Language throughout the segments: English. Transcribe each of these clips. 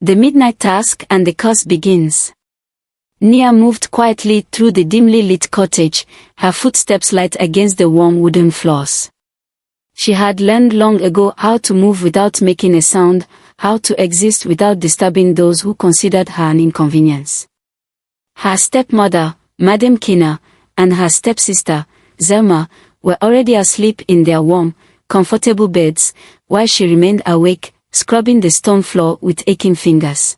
The midnight task and the curse begins. Nia moved quietly through the dimly lit cottage, her footsteps light against the warm wooden floors. She had learned long ago how to move without making a sound, how to exist without disturbing those who considered her an inconvenience. Her stepmother, Madame Kina, and her stepsister, Zelma, were already asleep in their warm, comfortable beds, while she remained awake, scrubbing the stone floor with aching fingers.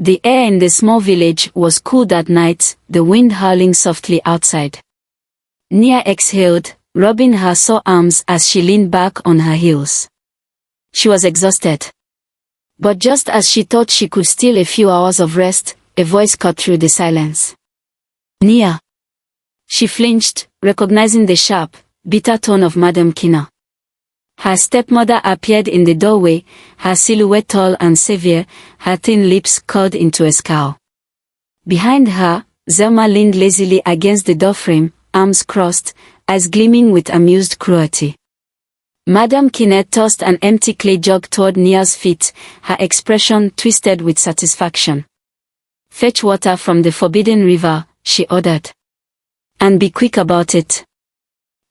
The air in the small village was cool that night, the wind howling softly outside. Nia exhaled, rubbing her sore arms as she leaned back on her heels. She was exhausted. But just as she thought she could steal a few hours of rest, a voice cut through the silence. Nia. She flinched, recognizing the sharp, bitter tone of Madame Kina. Her stepmother appeared in the doorway, her silhouette tall and severe, her thin lips curled into a scowl. Behind her, Zelma leaned lazily against the doorframe, arms crossed, eyes gleaming with amused cruelty. Madame Kina tossed an empty clay jug toward Nia's feet, her expression twisted with satisfaction. "Fetch water from the forbidden river," she ordered. "And be quick about it."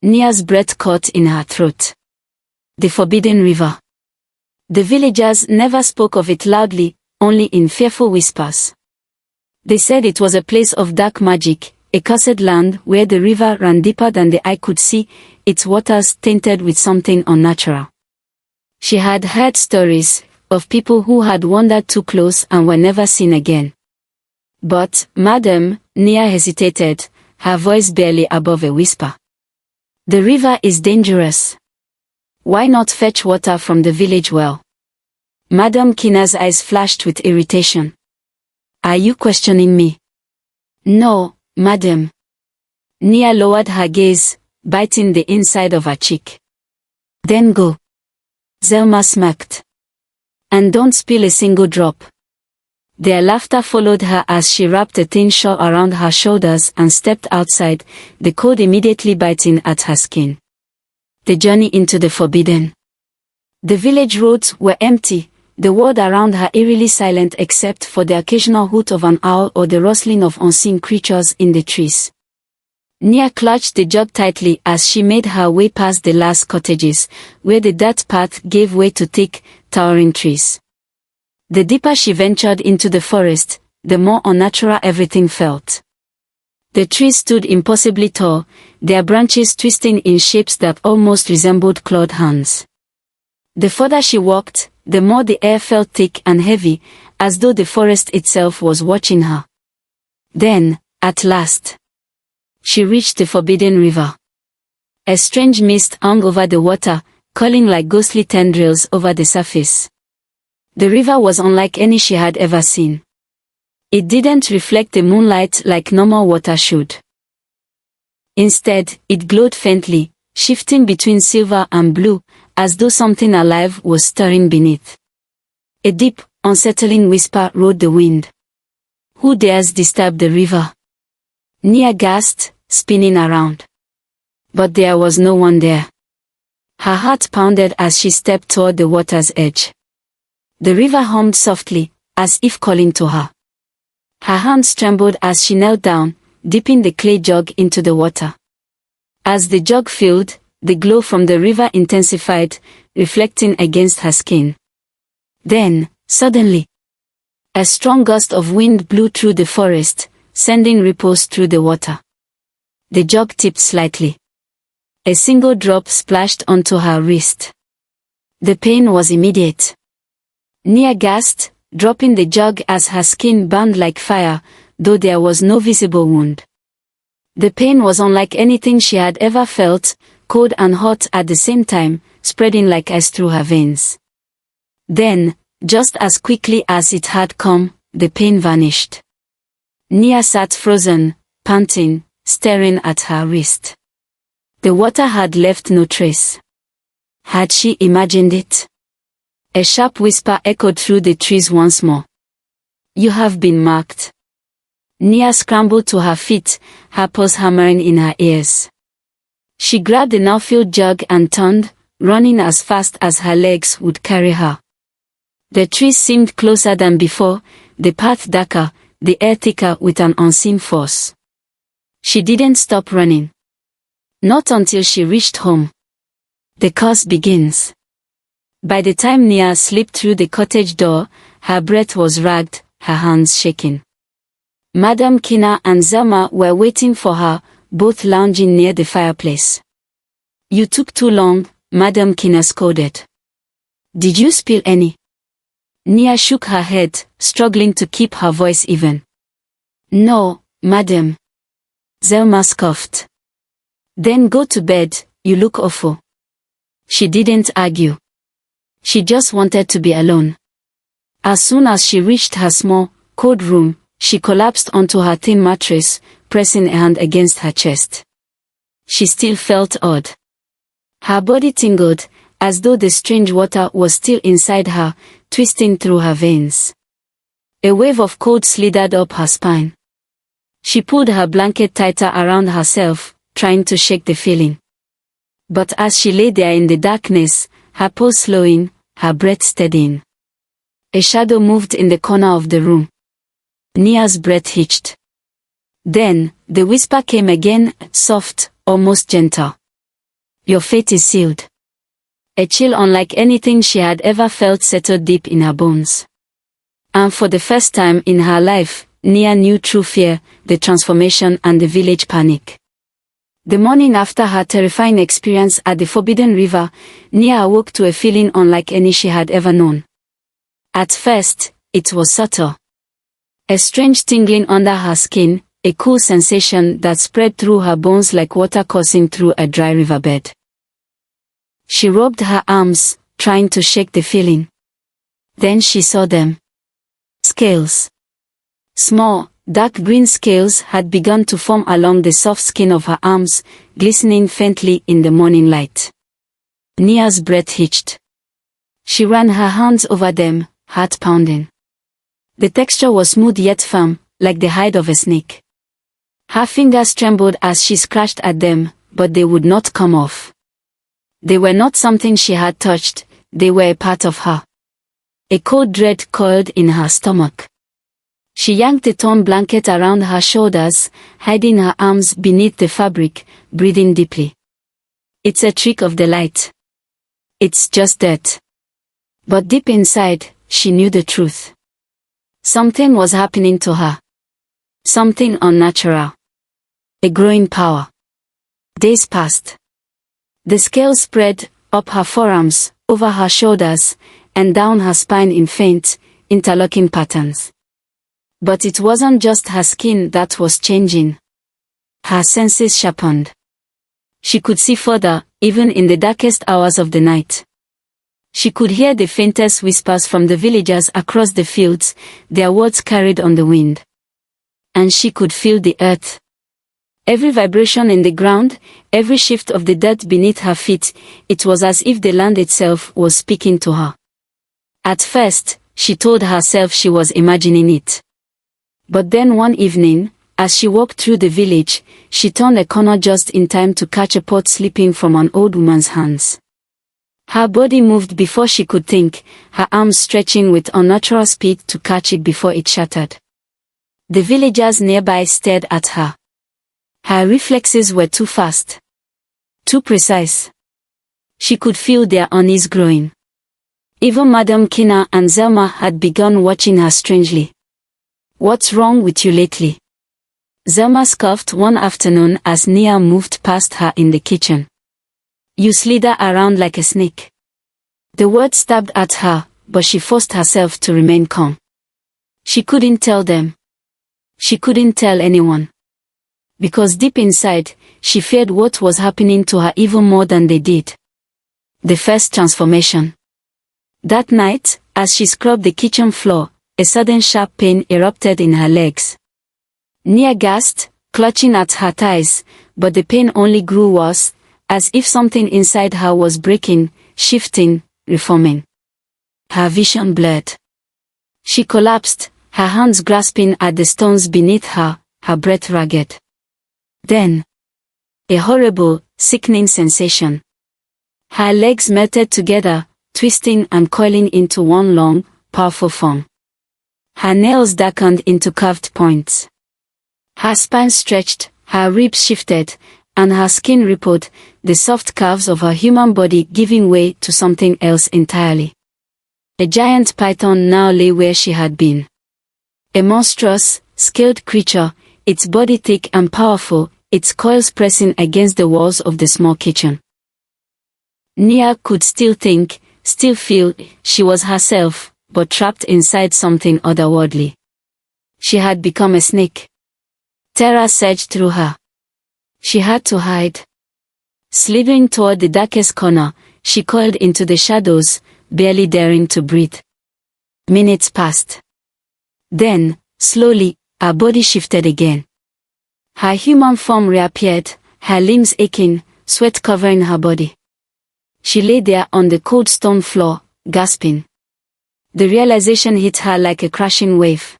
Nia's breath caught in her throat. The forbidden river. The villagers never spoke of it loudly, only in fearful whispers. They said it was a place of dark magic, a cursed land where the river ran deeper than the eye could see, its waters tainted with something unnatural. She had heard stories of people who had wandered too close and were never seen again. But, Madam, Nia hesitated, her voice barely above a whisper. "The river is dangerous. Why not fetch water from the village well?" Madame Kina's eyes flashed with irritation. "Are you questioning me?" "No, madam." Nia lowered her gaze, biting the inside of her cheek. "Then go." Zelma smirked. "And don't spill a single drop." Their laughter followed her as she wrapped a thin shawl around her shoulders and stepped outside, the cold immediately biting at her skin. The journey into the forbidden. The village roads were empty, the world around her eerily silent except for the occasional hoot of an owl or the rustling of unseen creatures in the trees. Nia clutched the jug tightly as she made her way past the last cottages, where the dirt path gave way to thick, towering trees. The deeper she ventured into the forest, the more unnatural everything felt. The trees stood impossibly tall, their branches twisting in shapes that almost resembled clawed hands. The further she walked, the more the air felt thick and heavy, as though the forest itself was watching her. Then, at last, she reached the forbidden river. A strange mist hung over the water, curling like ghostly tendrils over the surface. The river was unlike any she had ever seen. It didn't reflect the moonlight like normal water should. Instead, it glowed faintly, shifting between silver and blue, as though something alive was stirring beneath. A deep, unsettling whisper rode the wind. "Who dares disturb the river?" Nia gasped, spinning around. But there was no one there. Her heart pounded as she stepped toward the water's edge. The river hummed softly, as if calling to her. Her hands trembled as she knelt down, dipping the clay jug into the water. As the jug filled, the glow from the river intensified, reflecting against her skin. Then, suddenly, a strong gust of wind blew through the forest, sending ripples through the water. The jug tipped slightly. A single drop splashed onto her wrist. The pain was immediate. Nia gasped, dropping the jug as her skin burned like fire, though there was no visible wound. The pain was unlike anything she had ever felt, cold and hot at the same time, spreading like ice through her veins. Then, just as quickly as it had come, the pain vanished. Nia sat frozen, panting, staring at her wrist. The water had left no trace. Had she imagined it? A sharp whisper echoed through the trees once more. "You have been marked." Nia scrambled to her feet, her pulse hammering in her ears. She grabbed the now-filled jug and turned, running as fast as her legs would carry her. The trees seemed closer than before, the path darker, the air thicker with an unseen force. She didn't stop running. Not until she reached home. The curse begins. By the time Nia slipped through the cottage door, her breath was ragged, her hands shaking. Madame Kina and Zelma were waiting for her, both lounging near the fireplace. "You took too long," Madame Kina scolded. "Did you spill any?" Nia shook her head, struggling to keep her voice even. "No, madam." Zelma scoffed. "Then go to bed, you look awful." She didn't argue. She just wanted to be alone. As soon as she reached her small, cold room, she collapsed onto her thin mattress, pressing a hand against her chest. She still felt odd. Her body tingled, as though the strange water was still inside her, twisting through her veins. A wave of cold slithered up her spine. She pulled her blanket tighter around herself, trying to shake the feeling. But as she lay there in the darkness, her pulse slowing, her breath steadying, a shadow moved in the corner of the room. Nia's breath hitched. Then, the whisper came again, soft, almost gentle. "Your fate is sealed." A chill unlike anything she had ever felt settled deep in her bones. And for the first time in her life, Nia knew true fear, the transformation and the village panic. The morning after her terrifying experience at the Forbidden River, Nia awoke to a feeling unlike any she had ever known. At first, it was subtle. A strange tingling under her skin, a cool sensation that spread through her bones like water coursing through a dry riverbed. She rubbed her arms, trying to shake the feeling. Then she saw them. Scales. Small, dark green scales had begun to form along the soft skin of her arms, glistening faintly in the morning light. Nia's breath hitched. She ran her hands over them, heart pounding. The texture was smooth yet firm, like the hide of a snake. Her fingers trembled as she scratched at them, but they would not come off. They were not something she had touched, they were a part of her. A cold dread coiled in her stomach. She yanked the torn blanket around her shoulders, hiding her arms beneath the fabric, breathing deeply. "It's a trick of the light. It's just that." But deep inside, she knew the truth. Something was happening to her. Something unnatural. A growing power. Days passed. The scales spread, up her forearms, over her shoulders, and down her spine in faint, interlocking patterns. But it wasn't just her skin that was changing. Her senses sharpened. She could see further, even in the darkest hours of the night. She could hear the faintest whispers from the villagers across the fields, their words carried on the wind. And she could feel the earth. Every vibration in the ground, every shift of the dirt beneath her feet, it was as if the land itself was speaking to her. At first, she told herself she was imagining it. But then one evening, as she walked through the village, she turned a corner just in time to catch a pot slipping from an old woman's hands. Her body moved before she could think, her arms stretching with unnatural speed to catch it before it shattered. The villagers nearby stared at her. Her reflexes were too fast. Too precise. She could feel their unease growing. Even Madame Kina and Zelma had begun watching her strangely. "What's wrong with you lately?" Zelma scoffed one afternoon as Nia moved past her in the kitchen. "You slither around like a snake." The word stabbed at her, but she forced herself to remain calm. She couldn't tell them. She couldn't tell anyone. Because deep inside, she feared what was happening to her even more than they did. The first transformation. That night, as she scrubbed the kitchen floor, a sudden sharp pain erupted in her legs. Nia gasped, clutching at her thighs, but the pain only grew worse, as if something inside her was breaking, shifting, reforming. Her vision blurred. She collapsed, her hands grasping at the stones beneath her, her breath ragged. Then, a horrible, sickening sensation. Her legs melted together, twisting and coiling into one long, powerful form. Her nails darkened into curved points. Her spine stretched, her ribs shifted, and her skin rippled, the soft curves of her human body giving way to something else entirely. A giant python now lay where she had been. A monstrous, scaled creature, its body thick and powerful, its coils pressing against the walls of the small kitchen. Nia could still think, still feel, she was herself, but trapped inside something otherworldly. She had become a snake. Terror surged through her. She had to hide. Slithering toward the darkest corner, she coiled into the shadows, barely daring to breathe. Minutes passed. Then, slowly, her body shifted again. Her human form reappeared, her limbs aching, sweat covering her body. She lay there on the cold stone floor, gasping. The realization hit her like a crashing wave.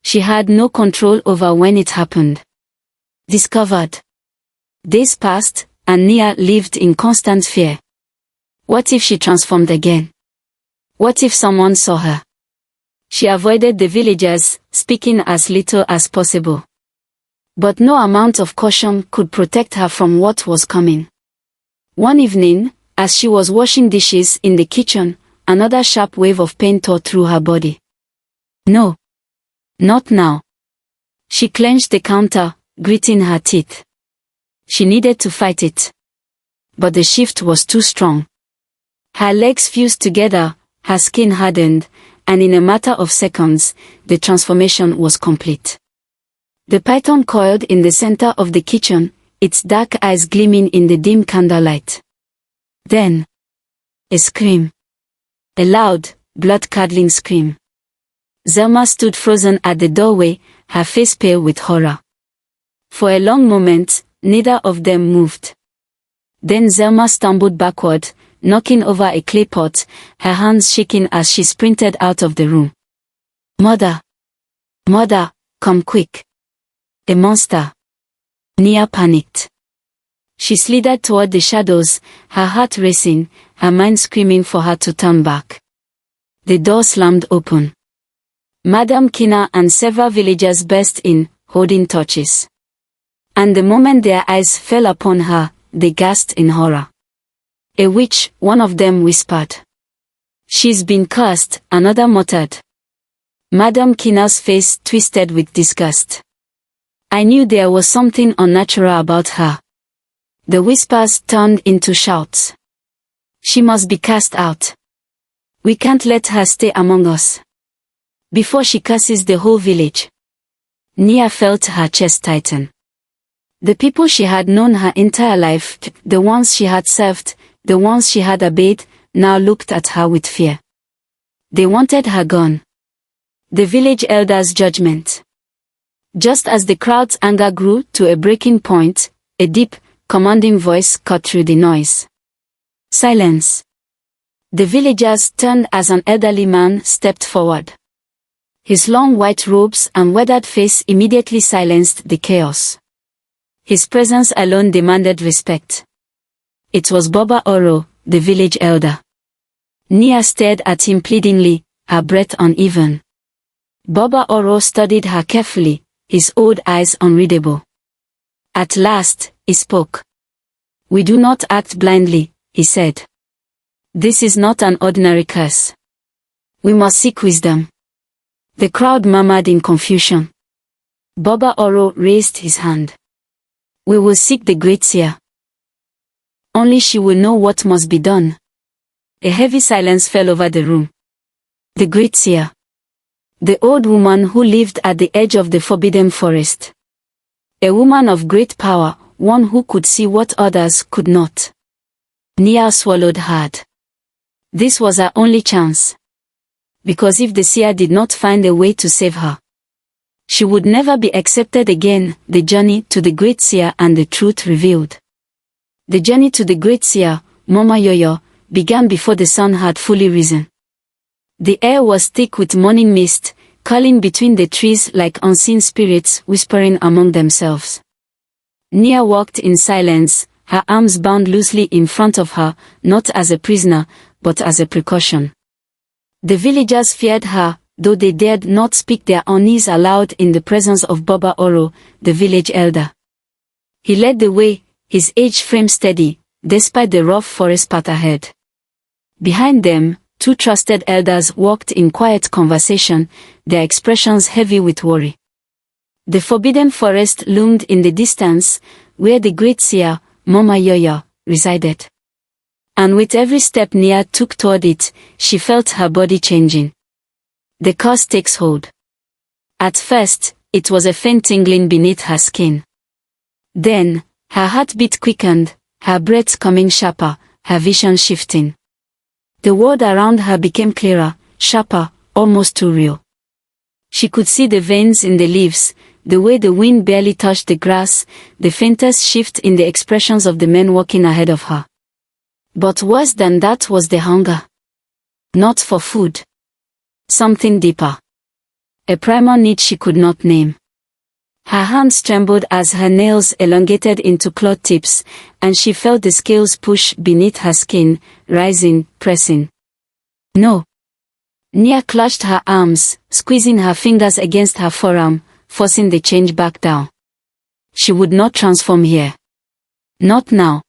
She had no control over when it happened. Discovered. Days passed, and Nia lived in constant fear. What if she transformed again? What if someone saw her? She avoided the villagers, speaking as little as possible. But no amount of caution could protect her from what was coming. One evening, as she was washing dishes in the kitchen, another sharp wave of pain tore through her body. No. Not now. She clenched the counter, gritting her teeth. She needed to fight it. But the shift was too strong. Her legs fused together, her skin hardened, and in a matter of seconds, the transformation was complete. The python coiled in the center of the kitchen, its dark eyes gleaming in the dim candlelight. Then, a scream. A loud, blood-curdling scream. Zelma stood frozen at the doorway, her face pale with horror. For a long moment, neither of them moved. Then Zelma stumbled backward, knocking over a clay pot, her hands shaking as she sprinted out of the room. Mother! Mother, come quick! A monster! Nia panicked. She slithered toward the shadows, her heart racing, her mind screaming for her to turn back. The door slammed open. Madame Kina and several villagers burst in, holding torches. And the moment their eyes fell upon her, they gasped in horror. A witch, one of them whispered. She's been cursed, another muttered. Madame Kina's face twisted with disgust. I knew there was something unnatural about her. The whispers turned into shouts. She must be cast out. We can't let her stay among us. Before she curses the whole village. Nia felt her chest tighten. The people she had known her entire life, the ones she had served, the ones she had obeyed, now looked at her with fear. They wanted her gone. The village elder's judgment. Just as the crowd's anger grew to a breaking point, a deep, commanding voice cut through the noise. Silence. The villagers turned as an elderly man stepped forward. His long white robes and weathered face immediately silenced the chaos. His presence alone demanded respect. It was Boba Oro, the village elder. Nia stared at him pleadingly, her breath uneven. Boba Oro studied her carefully, his old eyes unreadable. At last, he spoke. We do not act blindly, he said. This is not an ordinary curse. We must seek wisdom. The crowd murmured in confusion. Boba Oro raised his hand. We will seek the Great Seer. Only she will know what must be done. A heavy silence fell over the room. The Great Seer. The old woman who lived at the edge of the forbidden forest. A woman of great power, one who could see what others could not. Nia swallowed hard. This was her only chance. Because if the seer did not find a way to save her, she would never be accepted again. The journey to the Great Seer and the truth revealed. The journey to the Great Seer, Mama Yoyo, began before the sun had fully risen. The air was thick with morning mist, curling between the trees like unseen spirits whispering among themselves. Nia walked in silence, her arms bound loosely in front of her, not as a prisoner, but as a precaution. The villagers feared her, though they dared not speak their unease aloud in the presence of Baba Oro, the village elder. He led the way, his aged frame steady, despite the rough forest path ahead. Behind them, two trusted elders walked in quiet conversation, their expressions heavy with worry. The forbidden forest loomed in the distance, where the great seer, Mama Yoyo, resided. And with every step Nia took toward it, she felt her body changing. The curse takes hold. At first, it was a faint tingling beneath her skin. Then, her heartbeat quickened, her breath coming sharper, her vision shifting. The world around her became clearer, sharper, almost too real. She could see the veins in the leaves, the way the wind barely touched the grass, the faintest shift in the expressions of the men walking ahead of her. But worse than that was the hunger. Not for food. Something deeper. A primal need she could not name. Her hands trembled as her nails elongated into claw tips, and she felt the scales push beneath her skin, rising, pressing. No. Nia clutched her arms, squeezing her fingers against her forearm, forcing the change back down. She would not transform here. Not now.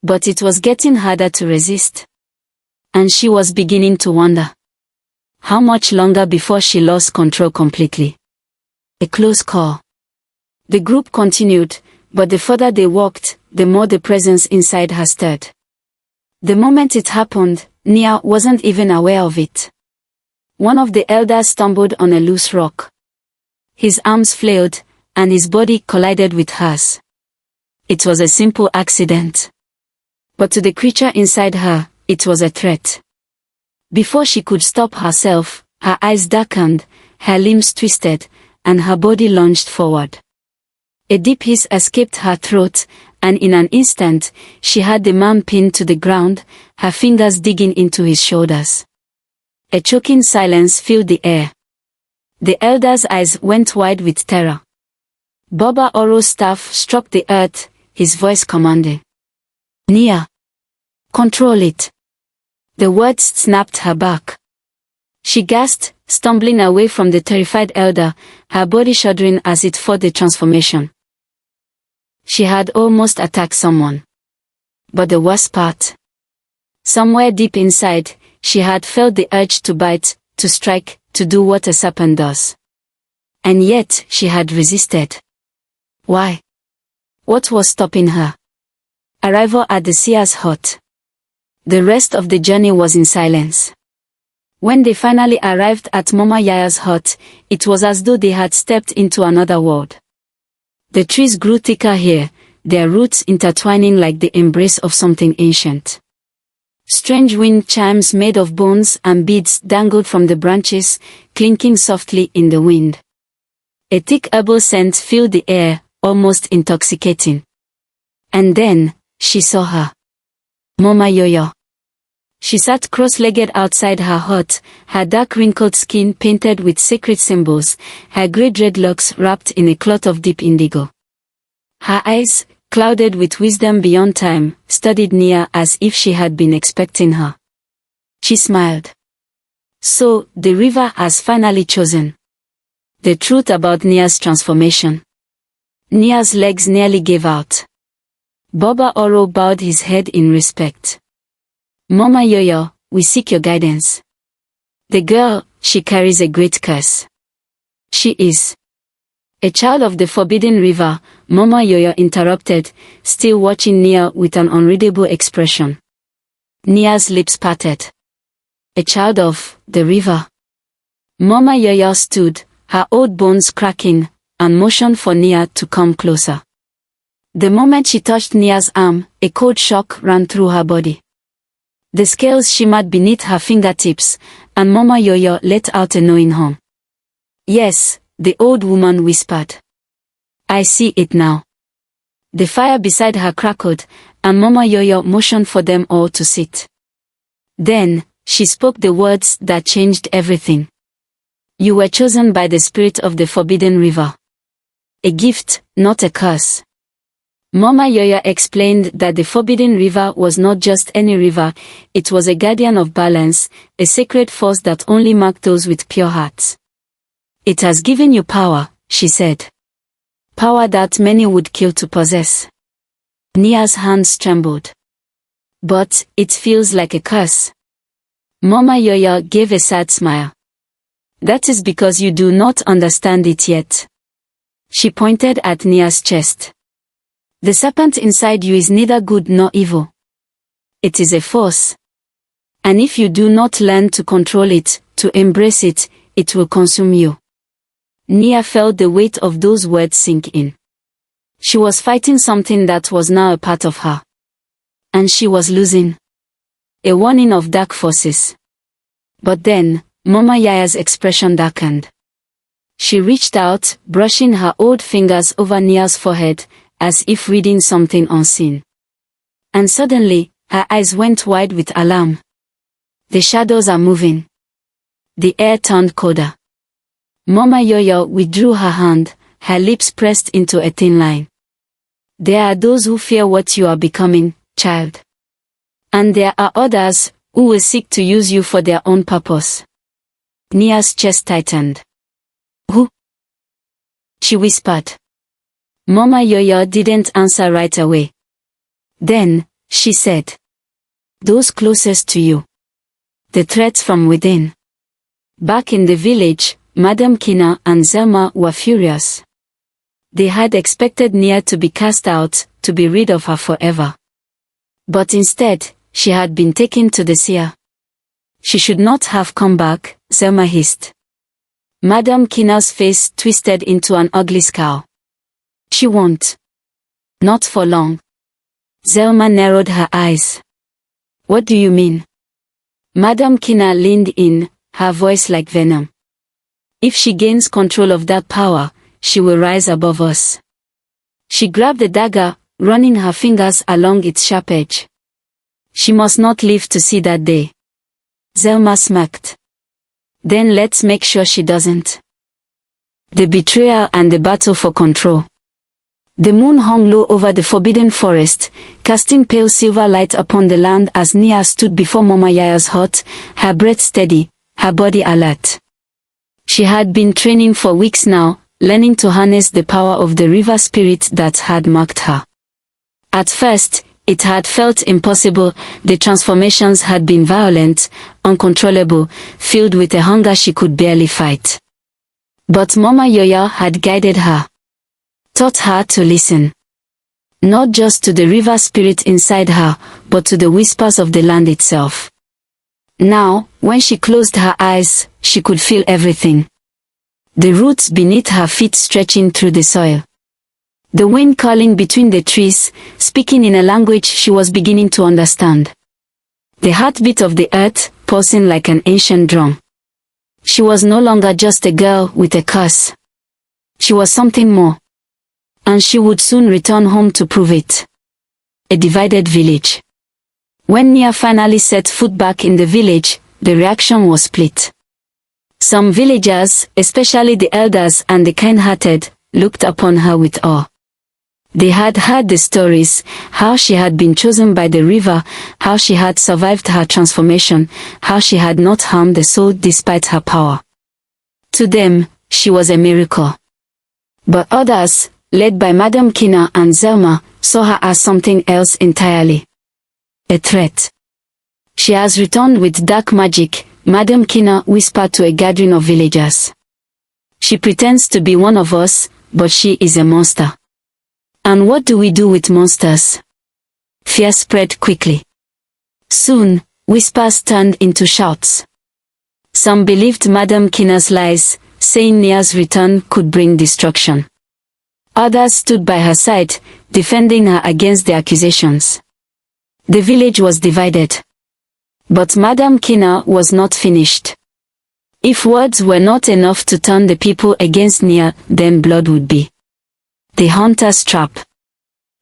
But it was getting harder to resist. And she was beginning to wonder. How much longer before she lost control completely? A close call. The group continued, but the further they walked, the more the presence inside her stirred. The moment it happened, Nia wasn't even aware of it. One of the elders stumbled on a loose rock. His arms flailed, and his body collided with hers. It was a simple accident. But to the creature inside her, it was a threat. Before she could stop herself, her eyes darkened, her limbs twisted, and her body lunged forward. A deep hiss escaped her throat, and in an instant, she had the man pinned to the ground, her fingers digging into his shoulders. A choking silence filled the air. The elder's eyes went wide with terror. Baba Oro's staff struck the earth, his voice commanding. Nia! Control it! The words snapped her back. She gasped, stumbling away from the terrified elder, her body shuddering as it fought the transformation. She had almost attacked someone. But the worst part. Somewhere deep inside, she had felt the urge to bite, to strike, to do what a serpent does. And yet, she had resisted. Why? What was stopping her? Arrival at the seer's hut. The rest of the journey was in silence. When they finally arrived at Mama Yaya's hut, it was as though they had stepped into another world. The trees grew thicker here, their roots intertwining like the embrace of something ancient. Strange wind chimes made of bones and beads dangled from the branches, clinking softly in the wind. A thick herbal scent filled the air, almost intoxicating. And then, she saw her. Mama Yoyo. She sat cross-legged outside her hut, her dark wrinkled skin painted with sacred symbols, her grey dreadlocks wrapped in a cloth of deep indigo. Her eyes, clouded with wisdom beyond time, studied Nia as if she had been expecting her. She smiled. So, the river has finally chosen. The truth about Nia's transformation. Nia's legs nearly gave out. Baba Oro bowed his head in respect. Mama Yoyo, we seek your guidance. The girl, she carries a great curse. She is a child of the forbidden river, Mama Yoyo interrupted, still watching Nia with an unreadable expression. Nia's lips parted. A child of the river. Mama Yoyo stood, her old bones cracking, and motioned for Nia to come closer. The moment she touched Nia's arm, a cold shock ran through her body. The scales shimmered beneath her fingertips, and Mama Yoyo let out a knowing hum. Yes, the old woman whispered. I see it now. The fire beside her crackled, and Mama Yoyo motioned for them all to sit. Then, she spoke the words that changed everything. You were chosen by the spirit of the forbidden river. A gift, not a curse. Mama Yoya explained that the Forbidden River was not just any river, it was a guardian of balance, a sacred force that only marked those with pure hearts. It has given you power, she said. Power that many would kill to possess. Nia's hands trembled. But it feels like a curse. Mama Yoya gave a sad smile. That is because you do not understand it yet. She pointed at Nia's chest. The serpent inside you is neither good nor evil. It is a force. And if you do not learn to control it, to embrace it, it will consume you. Nia felt the weight of those words sink in. She was fighting something that was now a part of her. And she was losing. A warning of dark forces. But then, Mama Yaya's expression darkened. She reached out, brushing her old fingers over Nia's forehead, as if reading something unseen. And suddenly, her eyes went wide with alarm. The shadows are moving. The air turned colder. Mama Yoya withdrew her hand, her lips pressed into a thin line. There are those who fear what you are becoming, child. And there are others who will seek to use you for their own purpose. Nia's chest tightened. Who? She whispered. Mama Yoya didn't answer right away. Then, she said. Those closest to you. The threats from within. Back in the village, Madame Kina and Zelma were furious. They had expected Nia to be cast out, to be rid of her forever. But instead, she had been taken to the seer. She should not have come back, Zelma hissed. Madame Kina's face twisted into an ugly scowl. She won't. Not for long. Zelma narrowed her eyes. What do you mean? Madame Kina leaned in, her voice like venom. If she gains control of that power, she will rise above us. She grabbed the dagger, running her fingers along its sharp edge. She must not live to see that day. Zelma smirked. Then let's make sure she doesn't. The betrayal and the battle for control. The moon hung low over the forbidden forest, casting pale silver light upon the land as Nia stood before Mama Yaya's hut, her breath steady, her body alert. She had been training for weeks now, learning to harness the power of the river spirit that had marked her. At first, it had felt impossible. The transformations had been violent, uncontrollable, filled with a hunger she could barely fight. But Mama Yoya had guided her. Taught her to listen. Not just to the river spirit inside her, but to the whispers of the land itself. Now, when she closed her eyes, she could feel everything. The roots beneath her feet stretching through the soil. The wind calling between the trees, speaking in a language she was beginning to understand. The heartbeat of the earth, pulsing like an ancient drum. She was no longer just a girl with a curse. She was something more. And she would soon return home to prove it. A divided village. When Nia finally set foot back in the village, the reaction was split. Some villagers, especially the elders and the kind-hearted, looked upon her with awe. They had heard the stories, how she had been chosen by the river, how she had survived her transformation, how she had not harmed the soul despite her power. To them, she was a miracle. But others, led by Madame Kina and Zelma, saw her as something else entirely. A threat. She has returned with dark magic, Madame Kina whispered to a gathering of villagers. She pretends to be one of us, but she is a monster. And what do we do with monsters? Fear spread quickly. Soon, whispers turned into shouts. Some believed Madame Kina's lies, saying Nia's return could bring destruction. Others stood by her side, defending her against the accusations. The village was divided. But Madame Kina was not finished. If words were not enough to turn the people against Nia, then blood would be. The hunter's trap.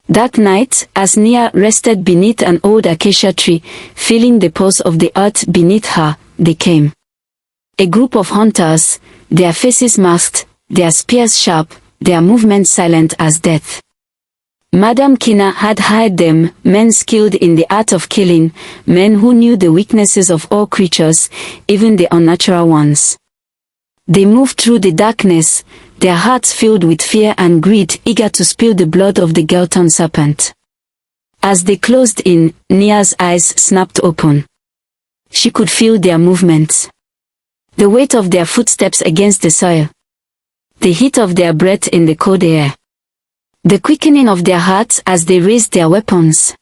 That night, as Nia rested beneath an old acacia tree, feeling the pulse of the earth beneath her, they came. A group of hunters, their faces masked, their spears sharp, their movements silent as death. Madame Kina had hired them, men skilled in the art of killing, men who knew the weaknesses of all creatures, even the unnatural ones. They moved through the darkness, their hearts filled with fear and greed, eager to spill the blood of the girl-turned serpent. As they closed in, Nia's eyes snapped open. She could feel their movements. The weight of their footsteps against the soil. The heat of their breath in the cold air. The quickening of their hearts as they raised their weapons.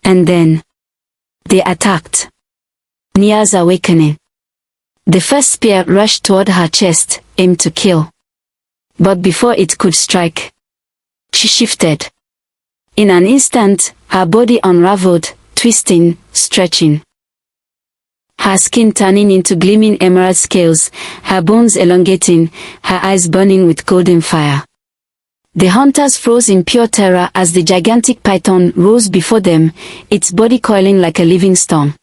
And then, they attacked. Nia's awakening. The first spear rushed toward her chest, aimed to kill. But before it could strike, she shifted. In an instant, her body unraveled, twisting, stretching. Her skin turning into gleaming emerald scales, her bones elongating, her eyes burning with golden fire. The hunters froze in pure terror as the gigantic python rose before them, its body coiling like a living storm.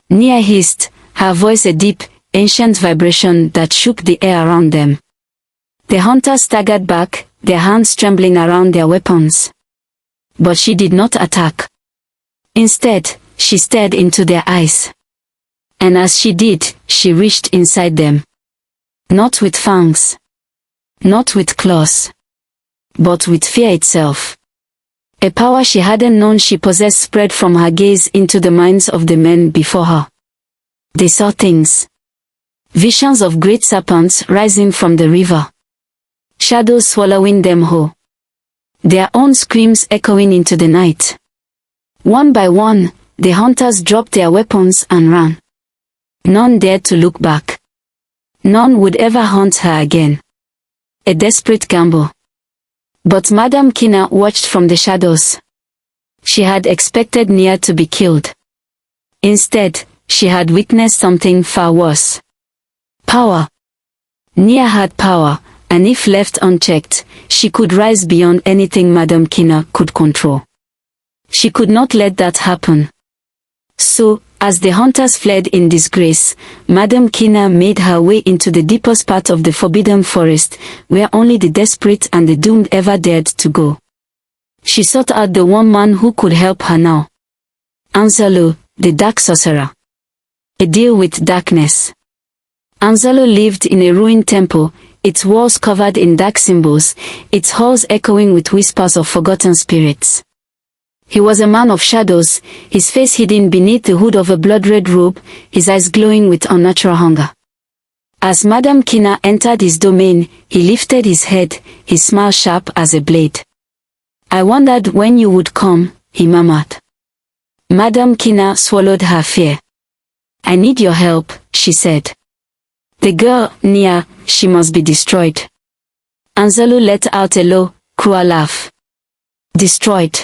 Nia hissed, her voice a deep, ancient vibration that shook the air around them. The hunters staggered back, their hands trembling around their weapons. But she did not attack. Instead, she stared into their eyes. And as she did, she reached inside them. Not with fangs. Not with claws. But with fear itself. A power she hadn't known she possessed spread from her gaze into the minds of the men before her. They saw things. Visions of great serpents rising from the river. Shadows swallowing them whole. Their own screams echoing into the night. One by one, the hunters dropped their weapons and ran. None dared to look back. None would ever hunt her again. A desperate gamble. But Madame Kina watched from the shadows. She had expected Nia to be killed. Instead, she had witnessed something far worse. Power. Nia had power, and if left unchecked, she could rise beyond anything Madame Kina could control. She could not let that happen. So, as the hunters fled in disgrace, Madame Kina made her way into the deepest part of the forbidden forest, where only the desperate and the doomed ever dared to go. She sought out the one man who could help her now. Anzalo, the dark sorcerer. A deal with darkness. Anzalo lived in a ruined temple, its walls covered in dark symbols, its halls echoing with whispers of forgotten spirits. He was a man of shadows, his face hidden beneath the hood of a blood-red robe, his eyes glowing with unnatural hunger. As Madame Kina entered his domain, he lifted his head, his smile sharp as a blade. "I wondered when you would come," he murmured. Madame Kina swallowed her fear. "I need your help," she said. "The girl, Nia, she must be destroyed." Anzalo let out a low, cruel laugh. "Destroyed?"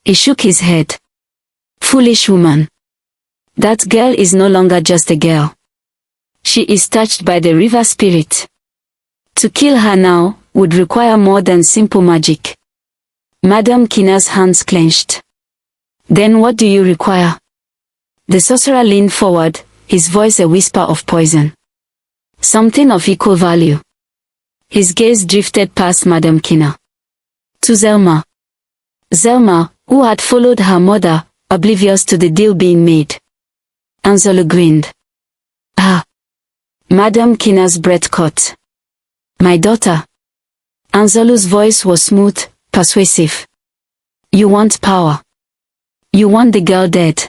He shook his head. "Foolish woman. That girl is no longer just a girl. She is touched by the river spirit. To kill her now would require more than simple magic." Madame Kina's hands clenched. "Then what do you require?" The sorcerer leaned forward, his voice a whisper of poison. "Something of equal value." His gaze drifted past Madame Kina. To Zelma. Zelma, who had followed her mother, oblivious to the deal being made. Anzalo grinned. "Ah." Madame Kina's breath caught. "My daughter." Anzalo's voice was smooth, persuasive. "You want power. You want the girl dead."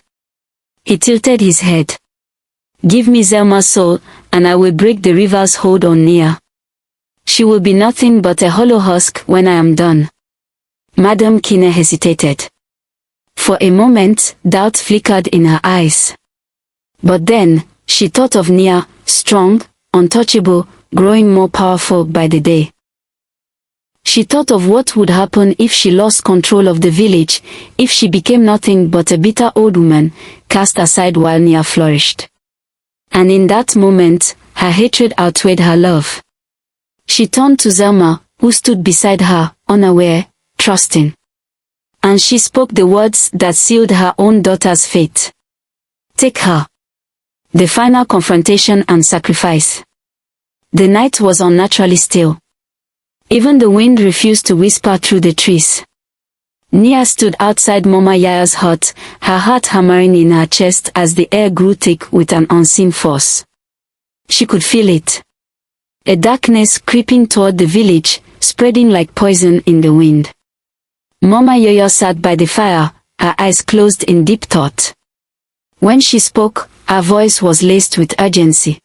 He tilted his head. "Give me Zelma's soul, and I will break the river's hold on Nia. She will be nothing but a hollow husk when I am done." Madame Kina hesitated. For a moment, doubt flickered in her eyes. But then, she thought of Nia, strong, untouchable, growing more powerful by the day. She thought of what would happen if she lost control of the village, if she became nothing but a bitter old woman, cast aside while Nia flourished. And in that moment, her hatred outweighed her love. She turned to Zelma, who stood beside her, unaware, trusting. And she spoke the words that sealed her own daughter's fate. "Take her." The final confrontation and sacrifice. The night was unnaturally still. Even the wind refused to whisper through the trees. Nia stood outside Mama Yaya's hut, her heart hammering in her chest as the air grew thick with an unseen force. She could feel it. A darkness creeping toward the village, spreading like poison in the wind. Mama Yaya sat by the fire, her eyes closed in deep thought. When she spoke, her voice was laced with urgency.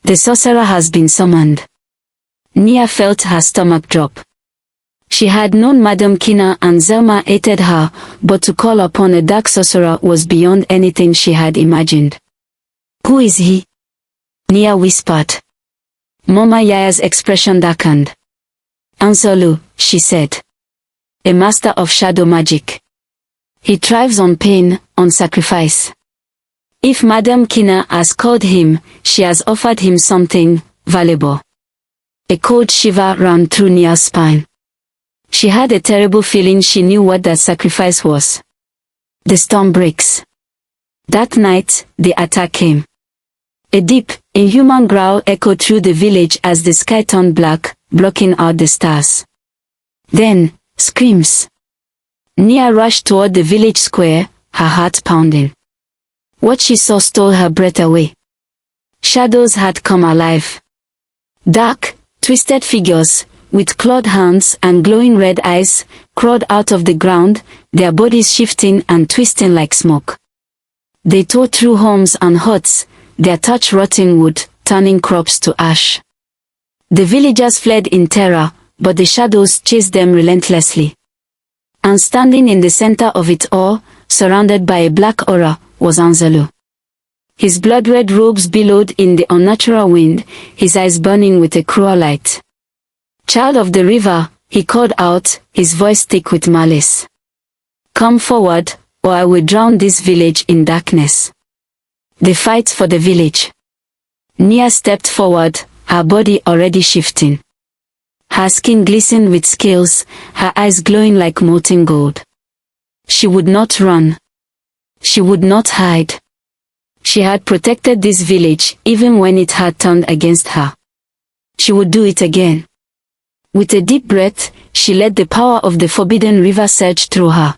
The sorcerer has been summoned. Nia felt her stomach drop. She had known Madame Kina and Zelma hated her, but to call upon a dark sorcerer was beyond anything she had imagined. Who is he? Nia whispered. Mama Yaya's expression darkened. Anzolu, she said. A master of shadow magic. He thrives on pain, on sacrifice. If Madame Kina has called him, she has offered him something valuable. A cold shiver ran through Nia's spine. She had a terrible feeling she knew what that sacrifice was. The storm breaks. That night, the attack came. A deep, inhuman growl echoed through the village as the sky turned black, blocking out the stars. Then, screams. Nia rushed toward the village square, her heart pounding. What she saw stole her breath away. Shadows had come alive. Dark, twisted figures, with clawed hands and glowing red eyes, crawled out of the ground, their bodies shifting and twisting like smoke. They tore through homes and huts, their touch rotting wood, turning crops to ash. The villagers fled in terror, but the shadows chased them relentlessly. And standing in the center of it all, surrounded by a black aura, was Anzolu. His blood-red robes billowed in the unnatural wind, his eyes burning with a cruel light. Child of the river, he called out, his voice thick with malice. Come forward, or I will drown this village in darkness. The fight for the village. Nia stepped forward, her body already shifting. Her skin glistened with scales, her eyes glowing like molten gold. She would not run. She would not hide. She had protected this village even when it had turned against her. She would do it again. With a deep breath, she let the power of the forbidden river surge through her.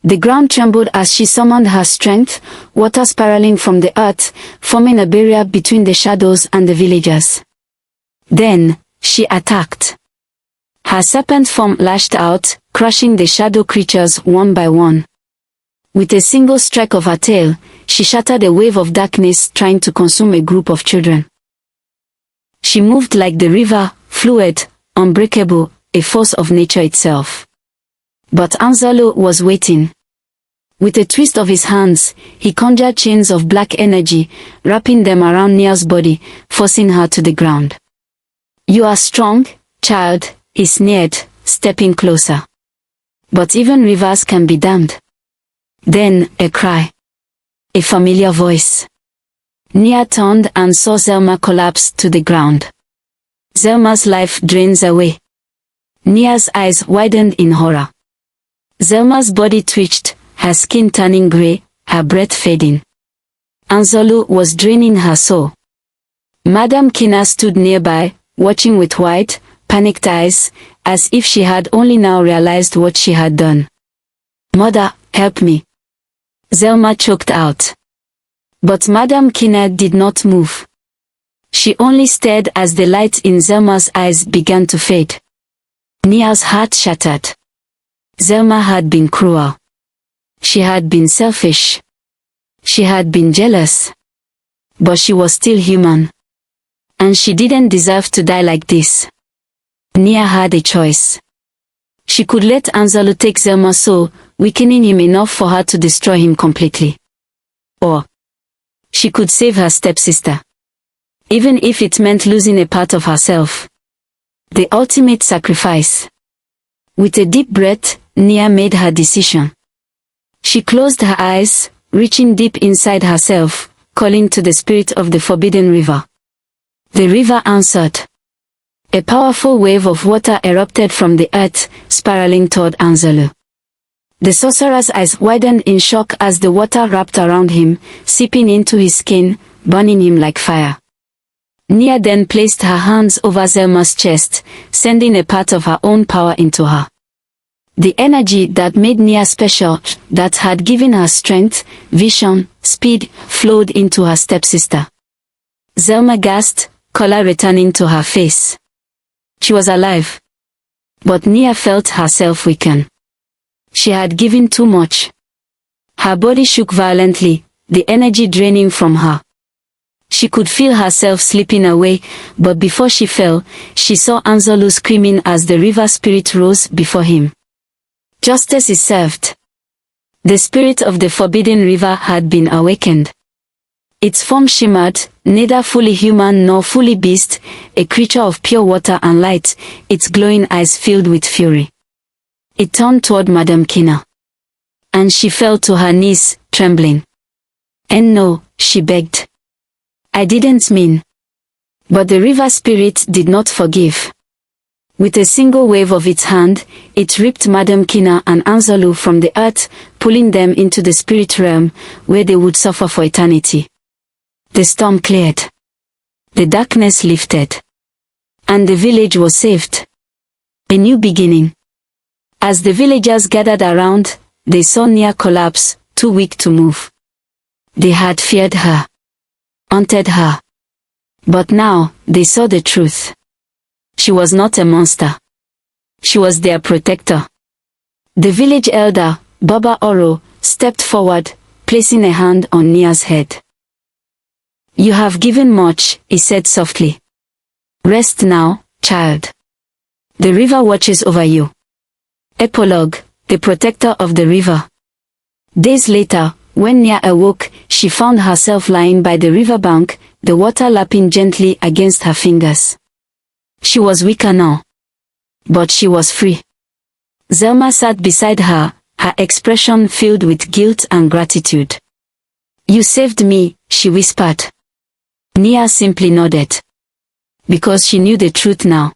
The ground trembled as she summoned her strength, water spiraling from the earth, forming a barrier between the shadows and the villagers. Then, she attacked. Her serpent form lashed out, crushing the shadow creatures one by one. With a single strike of her tail, she shattered a wave of darkness trying to consume a group of children. She moved like the river, fluid, unbreakable, a force of nature itself. But Anzolu was waiting. With a twist of his hands, he conjured chains of black energy, wrapping them around Nia's body, forcing her to the ground. You are strong, child, he sneered, stepping closer. But even rivers can be damned. Then, a cry. A familiar voice. Nia turned and saw Zelma collapse to the ground. Zelma's life drains away. Nia's eyes widened in horror. Zelma's body twitched, her skin turning grey, her breath fading. Anzolu was draining her soul. Madame Kina stood nearby, watching with wide, panicked eyes, as if she had only now realized what she had done. Mother, help me. Zelma choked out. But Madame Kina did not move. She only stared as the light in Zelma's eyes began to fade. Nia's heart shattered. Zelma had been cruel. She had been selfish. She had been jealous. But she was still human. And she didn't deserve to die like this. Nia had a choice. She could let Anzolu take Zelma's soul, weakening him enough for her to destroy him completely. Or she could save her stepsister. Even if it meant losing a part of herself. The ultimate sacrifice. With a deep breath, Nia made her decision. She closed her eyes, reaching deep inside herself, calling to the spirit of the forbidden river. The river answered. A powerful wave of water erupted from the earth, spiraling toward Anzolu. The sorcerer's eyes widened in shock as the water wrapped around him, seeping into his skin, burning him like fire. Nia then placed her hands over Zelma's chest, sending a part of her own power into her. The energy that made Nia special, that had given her strength, vision, speed, flowed into her stepsister. Zelma gasped, color returning to her face. She was alive. But Nia felt herself weaken. She had given too much. Her body shook violently, the energy draining from her. She could feel herself slipping away, but before she fell, she saw Anzalo screaming as the river spirit rose before him. Justice is served. The spirit of the forbidden river had been awakened. Its form shimmered, neither fully human nor fully beast, a creature of pure water and light, its glowing eyes filled with fury. It turned toward Madame Kina. And she fell to her knees, trembling. "And no," she begged. "I didn't mean." But the river spirit did not forgive. With a single wave of its hand, it ripped Madame Kina and Anzalo from the earth, pulling them into the spirit realm, where they would suffer for eternity. The storm cleared. The darkness lifted. And the village was saved. A new beginning. As the villagers gathered around, they saw Nia collapse, too weak to move. They had feared her. Haunted her. But now, they saw the truth. She was not a monster. She was their protector. The village elder, Baba Oro, stepped forward, placing a hand on Nia's head. "You have given much," he said softly. "Rest now, child. The river watches over you." Epilogue, the protector of the river. Days later, when Nia awoke, she found herself lying by the riverbank, the water lapping gently against her fingers. She was weaker now. But she was free. Zelma sat beside her, her expression filled with guilt and gratitude. "You saved me," she whispered. Nia simply nodded. Because she knew the truth now.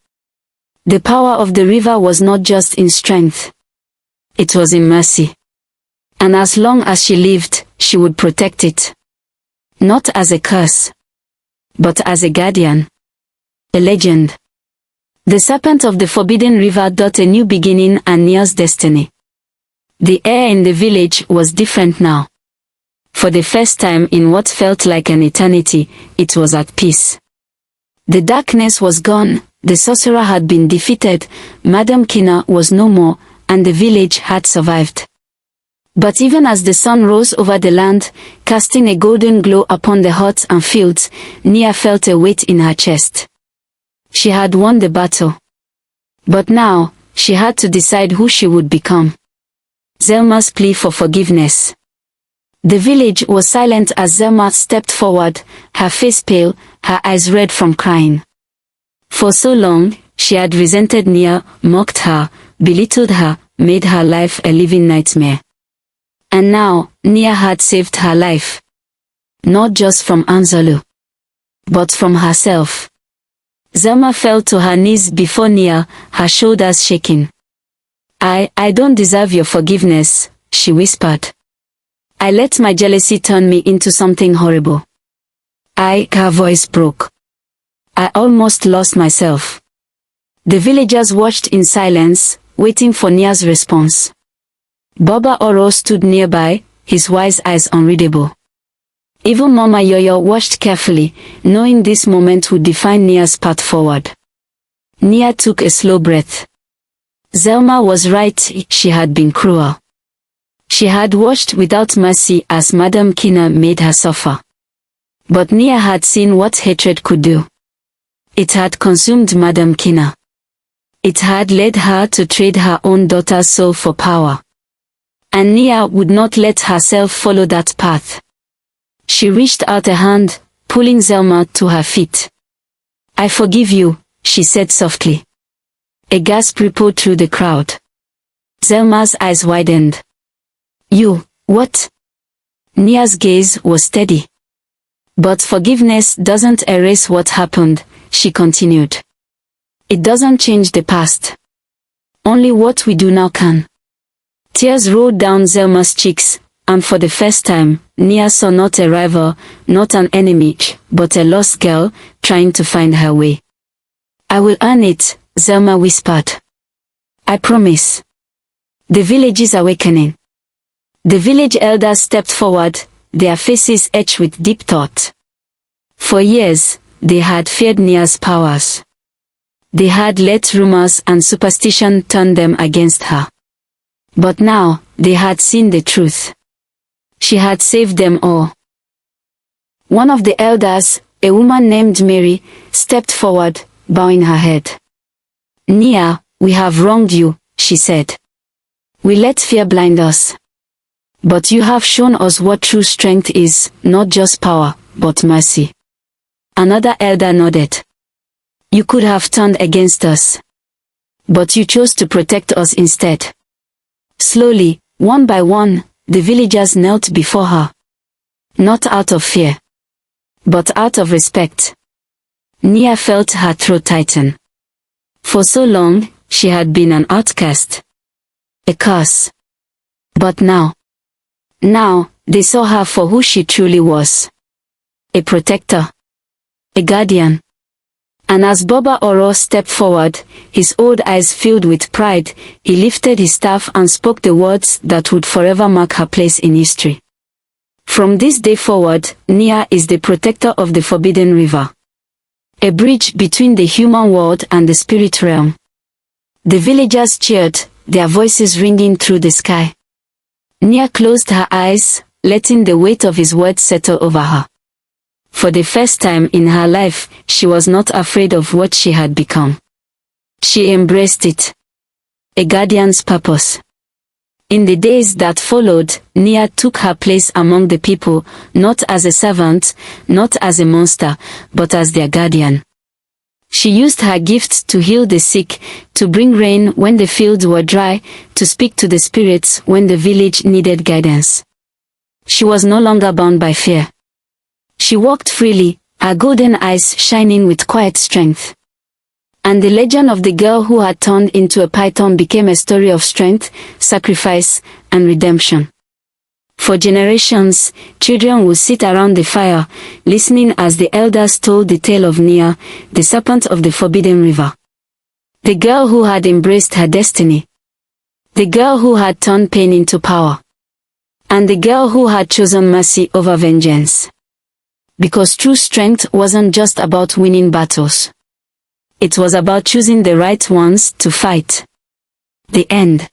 The power of the river was not just in strength. It was in mercy. And as long as she lived, she would protect it. Not as a curse. But as a guardian. A legend. The serpent of the forbidden river brought a new beginning and Nia's destiny. The air in the village was different now. For the first time in what felt like an eternity, it was at peace. The darkness was gone, the sorcerer had been defeated, Madame Kina was no more, and the village had survived. But even as the sun rose over the land, casting a golden glow upon the huts and fields, Nia felt a weight in her chest. She had won the battle. But now, she had to decide who she would become. Zelma's plea for forgiveness. The village was silent as Zelma stepped forward, her face pale, her eyes red from crying. For so long, she had resented Nia, mocked her, belittled her, made her life a living nightmare. And now, Nia had saved her life. Not just from Anzalo, but from herself. Zelma fell to her knees before Nia, her shoulders shaking. I don't deserve your forgiveness," she whispered. "I let my jealousy turn me into something horrible. Her voice broke. "I almost lost myself." The villagers watched in silence, waiting for Nia's response. Baba Oro stood nearby, his wise eyes unreadable. Even Mama Yoyo watched carefully, knowing this moment would define Nia's path forward. Nia took a slow breath. Zelma was right, she had been cruel. She had watched without mercy as Madame Kina made her suffer. But Nia had seen what hatred could do. It had consumed Madame Kina. It had led her to trade her own daughter's soul for power. And Nia would not let herself follow that path. She reached out a hand, pulling Zelma to her feet. "I forgive you," she said softly. A gasp rippled through the crowd. Zelma's eyes widened. "You, what?" Nia's gaze was steady. "But forgiveness doesn't erase what happened," she continued. "It doesn't change the past. Only what we do now can." Tears rolled down Zelma's cheeks, and for the first time, Nia saw not a rival, not an enemy, but a lost girl, trying to find her way. "I will earn it," Zelma whispered. "I promise." The village is awakening. The village elders stepped forward, their faces etched with deep thought. For years, they had feared Nia's powers. They had let rumors and superstition turn them against her. But now, they had seen the truth. She had saved them all. One of the elders, a woman named Mary, stepped forward, bowing her head. Nia, we have wronged you, she said. We let fear blind us. But you have shown us what true strength is, not just power, but mercy. Another elder nodded. You could have turned against us. But you chose to protect us instead. Slowly, one by one, the villagers knelt before her. Not out of fear, but out of respect. Nia felt her throat tighten. For so long, she had been an outcast. A curse. But now, they saw her for who she truly was. A protector. A guardian. And as Baba Oro stepped forward, his old eyes filled with pride, he lifted his staff and spoke the words that would forever mark her place in history. From this day forward, Nia is the protector of the Forbidden River. A bridge between the human world and the spirit realm. The villagers cheered, their voices ringing through the sky. Nia closed her eyes, letting the weight of his words settle over her. For the first time in her life, she was not afraid of what she had become. She embraced it. A guardian's purpose. In the days that followed, Nia took her place among the people, not as a servant, not as a monster, but as their guardian. She used her gifts to heal the sick, to bring rain when the fields were dry, to speak to the spirits when the village needed guidance. She was no longer bound by fear. She walked freely, her golden eyes shining with quiet strength. And the legend of the girl who had turned into a python became a story of strength, sacrifice, and redemption. For generations, children would sit around the fire, listening as the elders told the tale of Nia, the serpent of the Forbidden River. The girl who had embraced her destiny. The girl who had turned pain into power. And the girl who had chosen mercy over vengeance. Because true strength wasn't just about winning battles. It was about choosing the right ones to fight. The end.